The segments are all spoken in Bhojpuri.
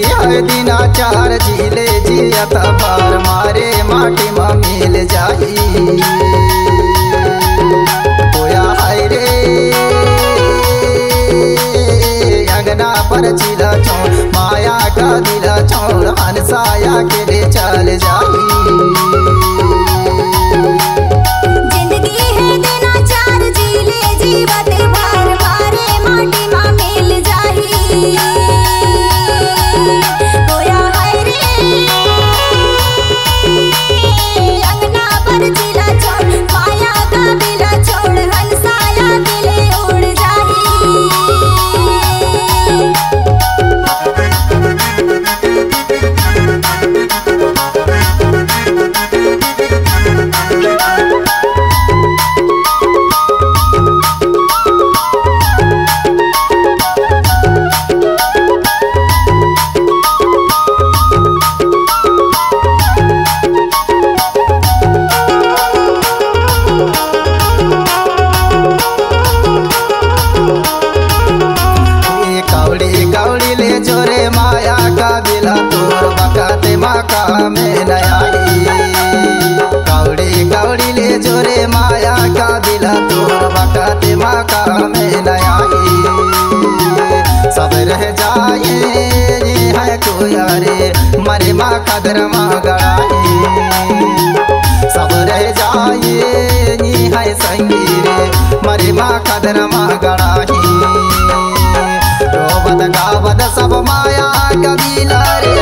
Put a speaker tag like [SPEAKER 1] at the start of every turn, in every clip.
[SPEAKER 1] दिनाचार झीले जियत बार मारे माटी में मिल जाई होया हाय रे अंगना पर चिला छोड़ माया का दिला छोड़ हंसाया के ले चल जाई।
[SPEAKER 2] जिंदगी है दिनाचार झीले जीवत बार मारे माटी में मिल जाई
[SPEAKER 1] माका में नयाई कौड़ी कौड़ी ले जोरे माया का दिला तोर बकाते माका में नयाई सब रह जाए है कोई रे मरे माँ कदर माँ गड़ाई सब रह जाए है संगीरे मरे माँ कदर माँ गड़ाई रोबत गावत सब माया कबीला रे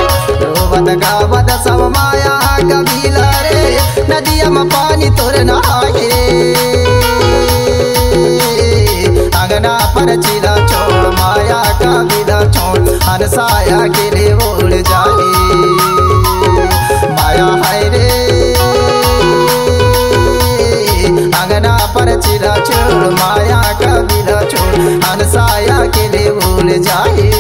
[SPEAKER 1] रोबत गावत सब माया कबीला रे नदिया में पानी तोर नहाए अंगना पर चिला छोड़ माया कबीला छोड़ हंसाया के लिए उड़ जाए माया है रे अंगना पर चिला छोड़ माया कबीला छोड़ हंसाया के लिए उड़ जाए।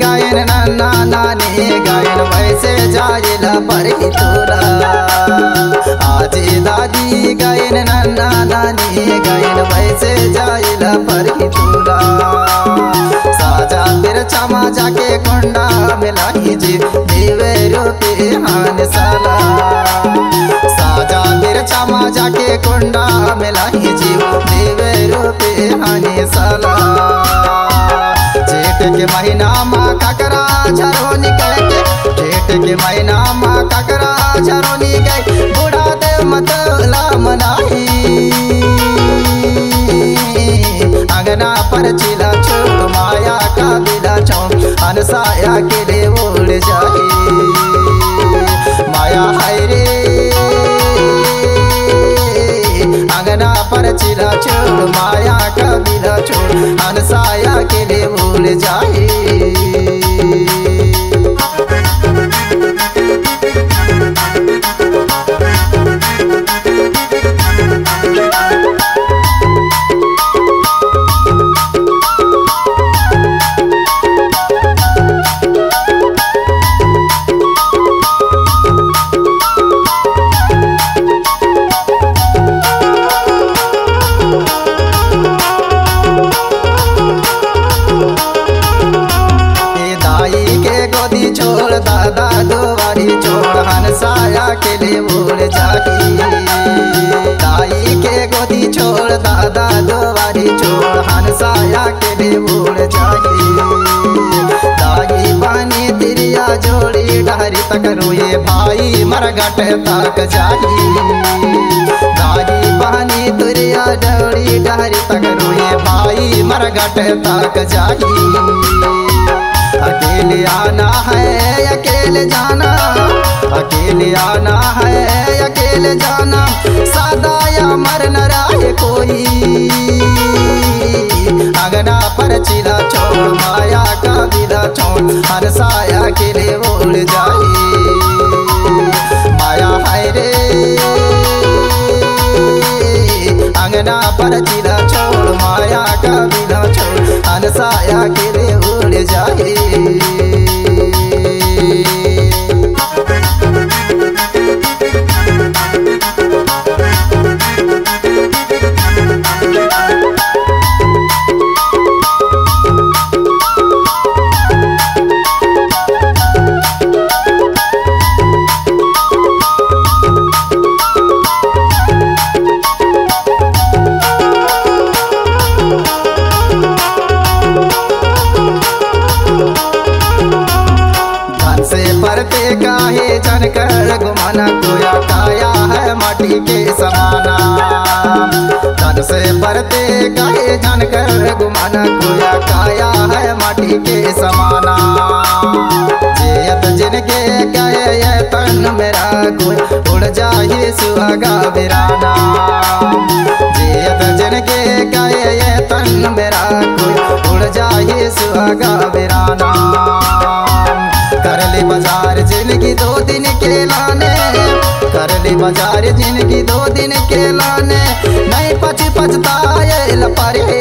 [SPEAKER 1] गायन नन्ना नानी गायन वैसे जाइला पर ही तोरा आज दादी गायन नन्ना नानी गायन वैसे जाइला पर ही तोरा साजा फिर क्षमा जाके कुंडा मिलाई जी देवे रूपे हान साला साजा फिर क्षमा जाके कुंडा मिलाई जी देवे रूपे हानि साला जेठ के महीना माँ ककरा झरो निकल के जेठ के महीना माँ ककरा झरो निकल बूढ़ा देव मतला मनाई अंगना पर चिला छोड़ माया का बिला छोड़ हंसाया के लिए उड़ जाए माया है रे अंगना पर चिला छोड़ माया का बिला छोड़ हंसाया के लिए उड़ जाए। दादा दुआरी छोड़ हंसाया के लिए उड़ जागी दाई के गोदी छोड़ दादा दुआरी छोड़ हंसाया के लिए उड़ जागी दाई पानी तिरिया जोड़ी डहरी तक रोए भाई मरगट तक जागी दागी बहनी तुरिया डौड़ी डहरी तक रोए भाई मरघट तक जाही। अकेले आना है अकेले जाना, अकेले आना है अकेले जाना, सादा या मर न रहे कोई। अंगना पर चिला छोड़ माया का बिला छोड़, हर साया के लिए उड़ जाए। माया है रे अंगना पर चिला छोड़ माया का बिला छोड़, हर साया के लिए उड़ जाए। परते काहे जनकर गुमाना, कोया काया है माटी के समाना। तन से परते काहे जनकर गुमाना, कोया काया है माटी के समाना। जेयत जिनके कहे ये तन मेरा कोई, उड़ जाए सुहागा बिराना। जेयत जिनके कहे ये तन मेरा कोई, उड़ जाए सुहागा बिराना। करले बाजार जिनकी 2 दिन के लाने, करले बाजार जिनकी 2 दिन के लाने, नहीं पछताए लपरे।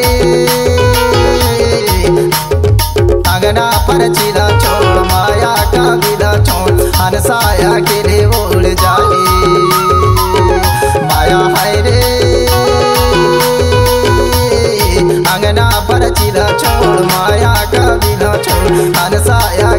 [SPEAKER 1] अंगना पर चिला छोड़ माया का बिला छोड़, हनसाया के लिए उड़ जाए। माया है रे अंगना पर चिला छोड़ माया का बिला छोड़, हनसाया